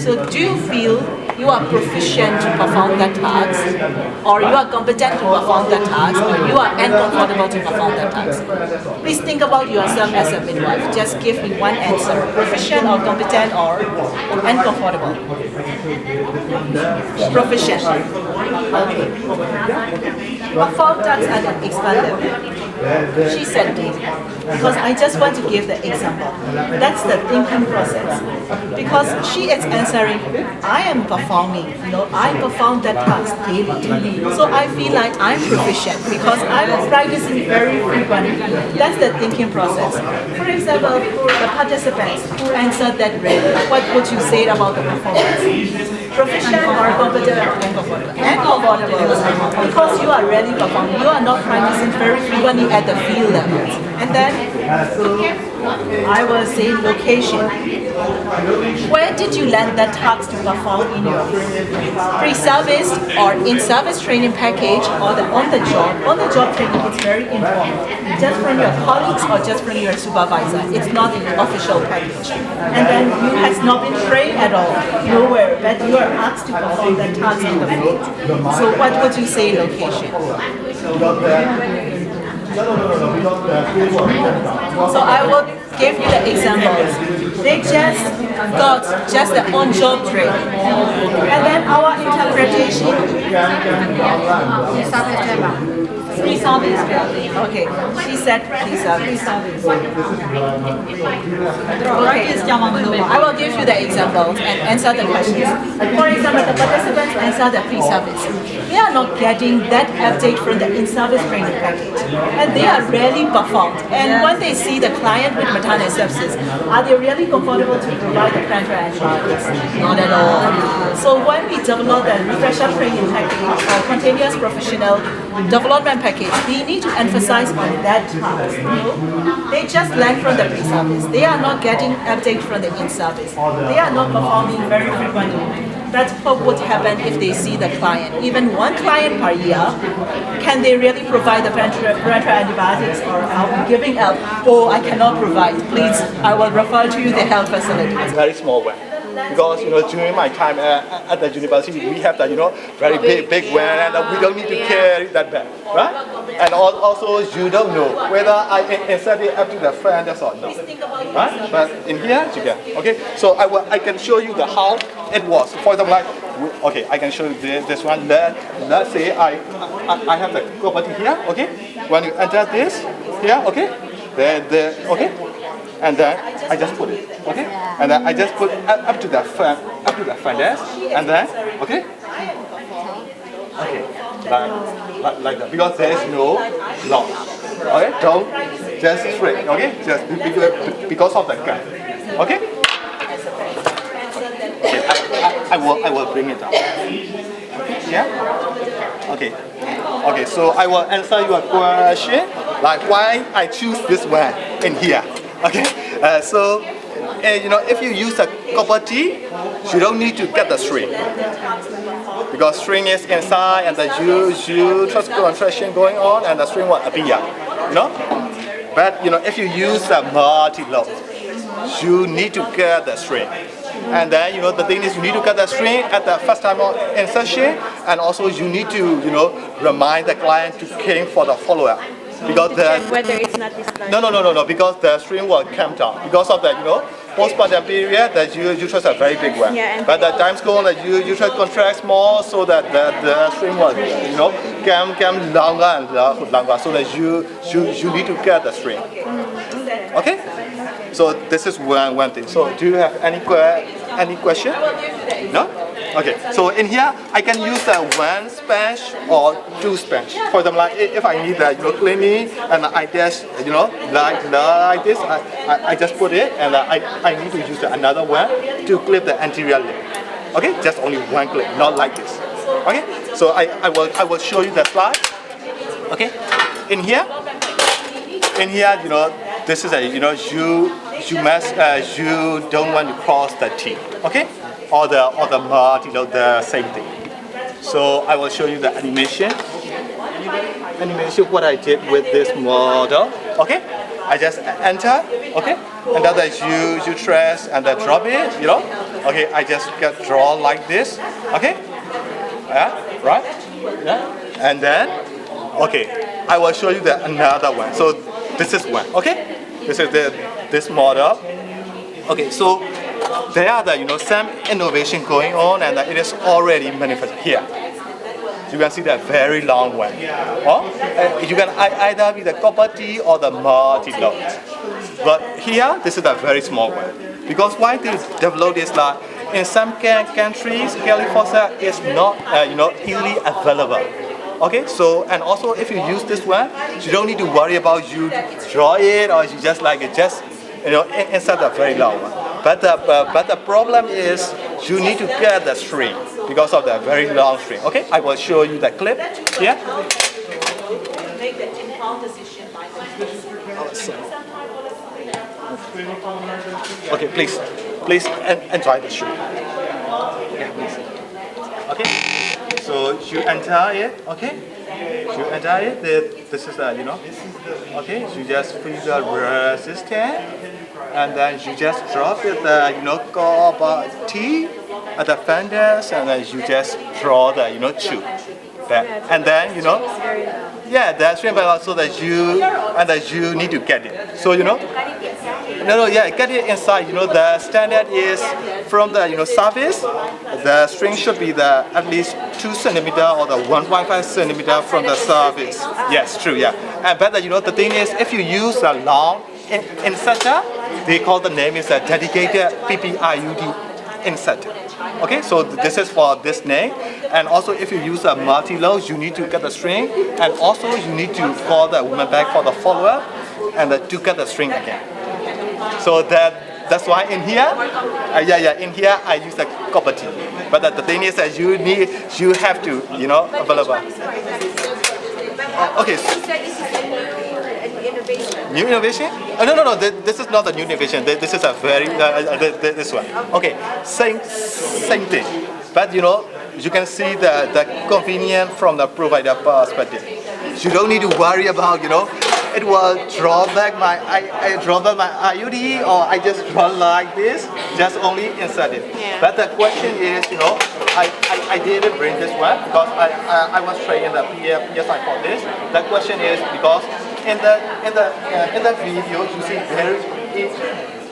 So do you feel you are proficient to perform that task, or you are competent to perform that task, or you are uncomfortable to perform that task? Please think about yourself as a midwife. Just give me one answer. Proficient or competent or uncomfortable? Proficient. Okay. Perform tasks and expand them. She said daily. Because I just want to give the example. That's the thinking process. Because she is answering, I am performing, I perform that task daily. So I feel like I'm proficient because I'm practicing very frequently. That's the thinking process. For example, the participants who answered that really, what would you say about the performance? Proficient or competent or uncomfortable? Uncomfortable. Because you are really performing. You are not practicing very frequently at the field level. And then I will say location. Where did you learn that task to perform in your pre-service or in-service training package or the on-the-job? On-the-job training is very informal. Just from your colleagues or just from your supervisor. It's not an official package. And then you has not been trained at all, nowhere, but you are asked to perform that task in the field. So what would you say location? So I will give you the examples. They just got just the on-job training. And then our interpretation. Pre-service. Okay. She said pre-service. Okay. I will give you the examples and answer the questions. For example, the participants answer the pre-service. They are not getting that update from the in-service training package. And they are really performed. And when they see the client with maternal sepsis, are they really comfortable to provide the parenteral antibiotics? Not at all. So when we develop the refresher training package or continuous professional development package, we need to emphasize on that task. They just learn from the pre-service. They are not getting update from the in-service. They are not performing very frequently. That's what would happen if they see the client. Even one client per year, can they really provide the parenteral antibiotics, or are we giving up? Oh, I cannot provide. Please, I will refer to you the health facilities. Very small one. Because during my time at the university, we have that very big van, and we don't need to carry that bag, right? And also you don't know whether I insert it up to the furnace or not, right? But in here you can. Okay, so I can show you the how it was. For example, okay, I can show you this one. Let's say I have the property here. Okay, when you enter this here, okay, okay. And then I just put it, okay? And then I just put up to the furnace, and then, okay? Okay, like that, because there is no lock, okay? Don't, just straight, okay? Just because of the gun, okay? Okay, I will bring it down, yeah? Okay, okay, so I will answer your question, like why I choose this one in here. Okay, so if you use a copper T, you don't need to get the string because string is inside and the you contraction going on and the string will appear, But if you use a multi-load, you need to get the string. And then the thing is you need to get the string at the first time of insertion, and also you need to remind the client to came for the follow-up. Because whether it's not discharged. No, because the string will come down. Because of the postpartum period, the uterus are very big one. Yeah, but the times go on, the uterus contracts more, so that the string will come longer and longer. So that you need to get the string. Okay. So this is one thing. So do you have any question? No? Okay. So in here I can use one sponge or two sponge. For example, like if I need cleaning and I just like this, I just put it and I need to use another one to clip the anterior lip. Okay, just only one clip, not like this. Okay. So I will show you the slide. Okay. In here, this is you don't want to cross the T, okay, or the mud, the same thing. So I will show you the animation. animation what I did with this model. Okay, I just enter. Okay, and then you trace and then drop it. You know. Okay, I just get draw like this. Okay. Yeah. Right. Yeah. And then, okay, I will show you another one. So this is one. Okay. This is this model. Okay. So there are some innovation going on, and it is already manifested here. You can see that very long one. Or you can either be the property or the multi-load. But here, this is a very small one. Because why they develop this? Like in some countries, California is not easily available. Okay, so and also if you use this one, you don't need to worry about you draw it or you just insert a very long one. But the problem is you need to get the string because of the very long string. Okay, I will show you the clip here. Make the in-palm position by Okay, please enjoy the show. Yeah, please. Okay, so you enter it. Okay, you enter it. This is Okay, you just feel the resistance, and then you just drop it. Copper T at the fenders, and then you just draw the tube. And then yeah, that's very well, so that you need to get it. So get it inside. The standard is from the surface. The string should be at least 2 centimeter or the 1.5 centimeter from the surface. Yes, true. Yeah, and but the thing is, if you use a long inserter, they call the name is a dedicated PPIUD inserter. Okay, so this is for this name, and also if you use a multi-load, you need to get the string, and also you need to call the woman back for the follow-up, and to get the string again. So that's why in here, in here I use the copper T. But the thing is that you have to available. Okay. New innovation? Oh, no. This is not a new innovation. This is a very this one. Okay, same thing. But you can see the convenience from the provider perspective. You don't need to worry about it will draw back my IUD or I just draw like this. Just only insert it. Yeah. But the question is, I didn't bring this one because I was training the PSI for this. The question is because in the video you see very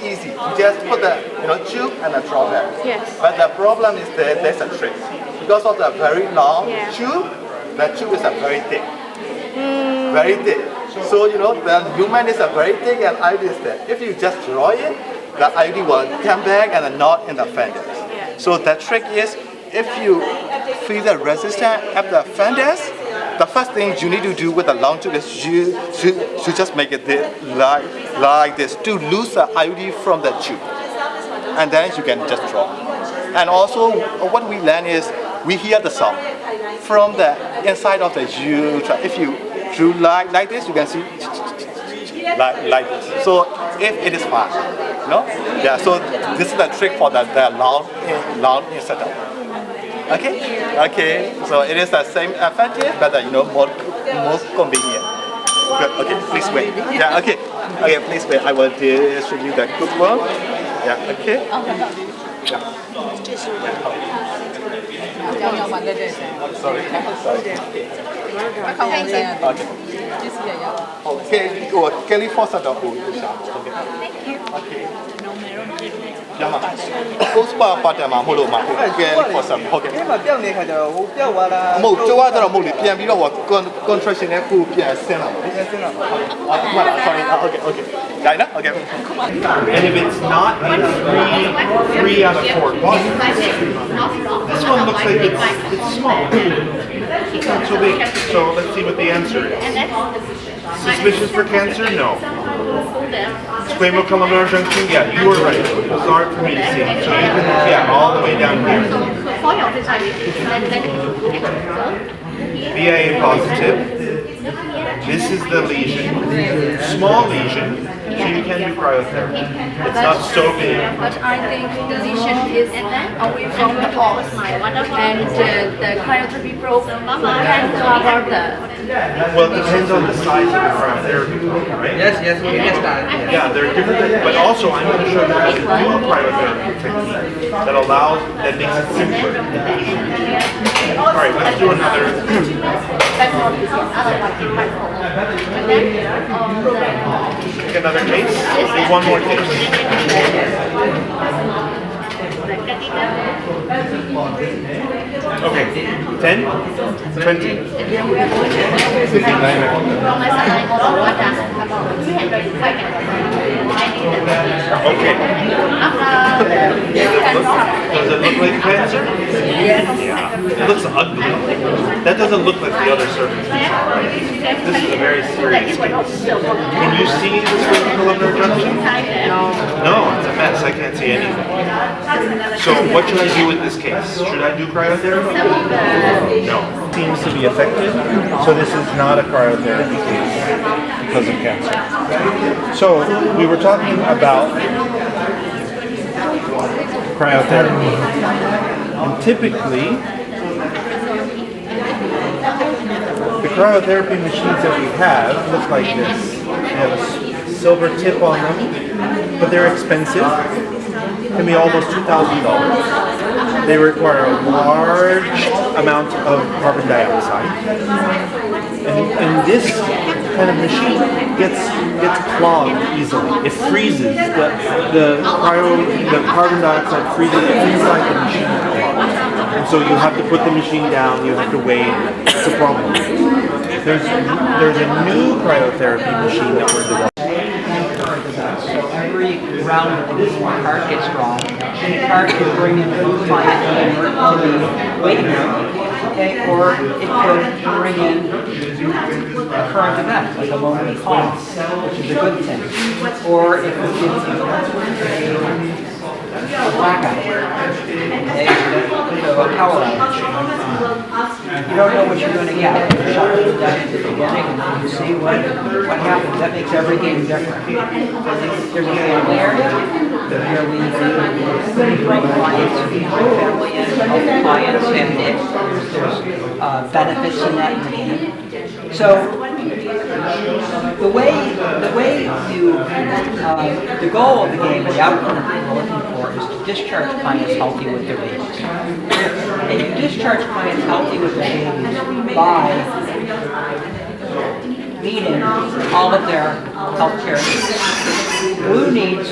easy. You just put the tube and a draw back. Yes. But the problem is that there's a trick. Because of the very long tube, the tube is very thick. Very thick. So the human is very thick and IUD is there. If you just draw it, the IUD will come back and not in the fenders. So the trick is if you feel the resistance at the fenders, the first thing you need to do with the long tube is you just make it like this to lose the IUD from the tube, and then you can just draw. And also, what we learn is we hear the sound from the inside of the U. If you drew like this, you can see like this. So if it is fast, yeah. So this is the trick for the long inserter. Okay. So it is the same effective, but more convenient. Good. Okay, please wait. Yeah. Okay, please wait. I will distribute the coupon. Yeah. Okay. Yeah. Sorry. Okay. California Okay. ရမှာ post ပါတယ်မှာမဟုတ်လို့မှာဟုတ်ကဲ့ခေါ်စမ်းဟုတ်ကဲ့အဲ့မှာပြောင်းနေခါကျတော့ဟိုပြောက်သွားတာမဟုတ်ကြွားတော့မဟုတ်လေပြန်ပြီးတော့ contraction နဲ့ကိုပြန်ဆင်းလာပါပြန်ဆင်းလာပါဟုတ်မှန်လား sorry okay ဒါနော် okay And if it's not three out of 4 this one looks like it's small. It's not so big. So let's see what the answer is. Suspicious for cancer? No. Squamous columnar junction? Yeah, you were right. It's hard for me to see. So you can, all the way down here. VIA positive. This is the lesion. Small lesion. So you can do cryotherapy. It's not so big. But I think the lesion is away from the pulse, and the cryotherapy probe can cover the Well, it depends on the size of the cryotherapy pump, right? Yes, we can start. Yeah, there are different, but also I'm going to show you how to do cryotherapy technique that makes it simpler. All right, let's do another. Take another case. Do one more case. Okay, 10, 20. Okay. Does it look like cancer? Yeah. It looks ugly. That doesn't look like the other surface. This is a very serious case. Can you see this columnar junction? No, it's a mess. I can't see anything. So what should I do with this case? Should I do cryotherapy? No. Seems to be affected. So this is not a cryotherapy case because of cancer. So we were talking about cryotherapy. And typically, the cryotherapy machines that we have look like this. They have a silver tip on them, but they're expensive. Can be almost $2,000. They require a large amount of carbon dioxide. And this kind of machine gets clogged easily. It freezes. The carbon dioxide freezes inside the machine. And so you have to put the machine down, you have to wait. It's a problem. There's a new cryotherapy machine that we're developing. So every round of this card gets drawn. The card could bring in a new client on the waiting room, okay, or it could bring in a current event, like a moment of calm, which is a good thing. Or it could give you a blackout, okay, so a power outage. You don't know what you're going to get. You're shot at the beginning and you see what happens. That makes every game different. There's a family area. Here we bring clients, bring family in, help clients, and there's benefits in that in the game. So the goal of the game and the outcome that we're looking for is to discharge clients healthy with their babies. And you discharge clients healthy with their babies by meeting all of their healthcare needs. Blue needs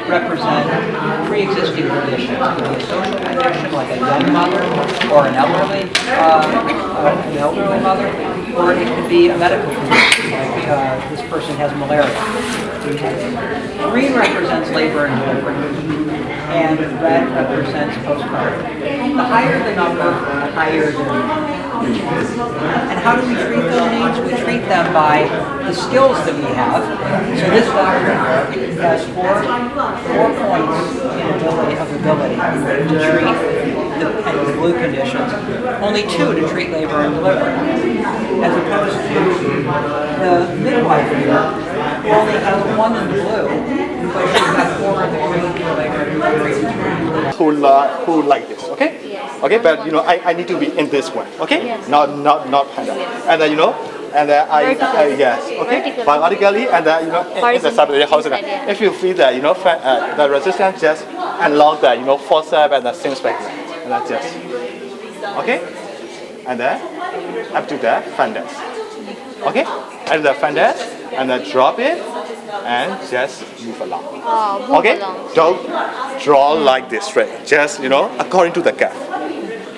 represent pre-existing conditions. It could be a social condition like a young mother or an elderly mother, or it could be a medical condition like this person has malaria. Green represents labor and delivery, and red represents postpartum. The higher the number, the higher the need. And how do we treat those needs? We treat them by the skills that we have. So this doctor has four points of ability to treat the blue conditions, only 2 to treat labor and delivery, as opposed to the midwife here, who only has 1 in the blue, but she's got 4 in the green for labor and delivery. Who like this, okay? Yes. Okay, but I need to be in this one, okay? Yes. Not kind of. Yes. And then and then yes, okay, vertically, and then in the side of the house. If you feel that the resistance, just unlock the forceps and the same spec, and that's just okay, and then up to the fenders, okay, and the fenders, and then drop it, and just move along. Okay, don't draw like this straight. Just according to the gap.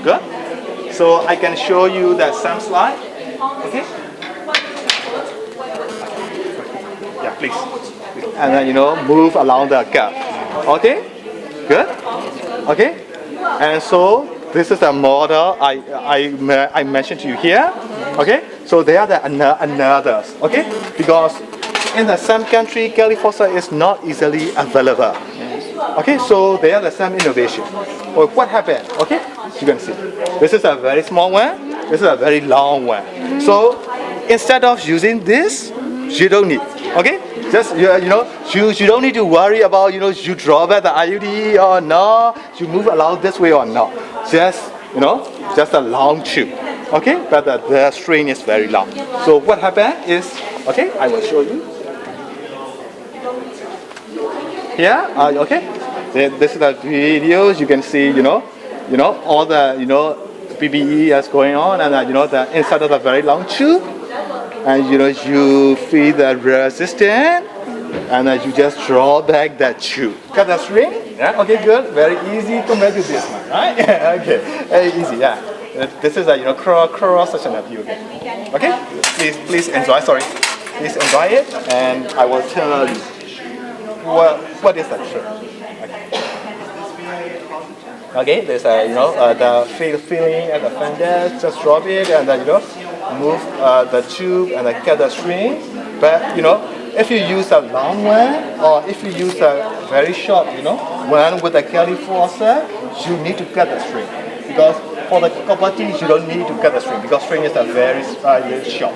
Good. So I can show you that same slide. Okay. Yeah, please. And then move along the gap. Okay. Good. Okay. And so this is the model I mentioned to you here. Okay. So they are the anothers. Okay. Because in the same country, California is not easily available. Okay, so they are the same innovation. Well, what happened? Okay, you can see. This is a very small one. This is a very long one. So instead of using this, you don't need. Okay, just you don't need to worry about you draw back the IUD or not. You move along this way or not. Just just a long tube. Okay, but the string is very long. So what happened is, okay, I will show you. Here, okay, this is the videos. You can see, all the, PPE is going on, and the inside of the very long tube, and you feel the resistance, and you just draw back that tube. Cut the string. Yeah. Okay, good. Very easy compared to this one, right? Okay, very easy. Yeah. This is a cross section of you. Okay. Please enjoy. Sorry. Please enjoy it, and I will tell you what is that trick. Okay, there's the feeling at the fender, just drop it and then move the tube and then cut the string. But if you use a long one or if you use a very short one with a Kelly faucet, you need to cut the string because for the copper tees you don't need to cut the string because string is a very short.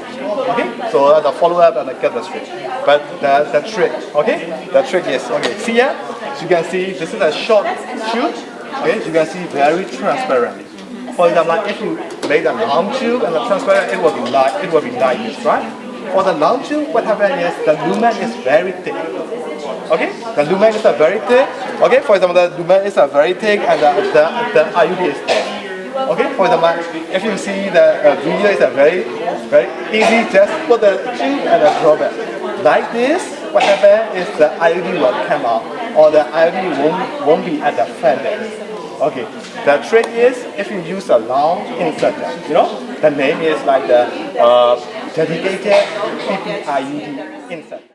Okay, so the follow up and the cut the string. But the trick, okay, the trick is See here, you can see this is a short tube. Okay, you can see very transparently. For example, if you make the long tube and the transparent, it will be like this, right? For the long tube, what happens is the lumen is very thick. Okay, the lumen is very thick. Okay, for example, the lumen is very thick and the IUD is thin. Okay, for example, if you see the video is very easy, just put the tube and the drawback. Like this, what happens is the IUD will come out or the IUD won't be at the fender. Okay, the trick is if you use a long inserter, the name is like the dedicated PPIUD insert.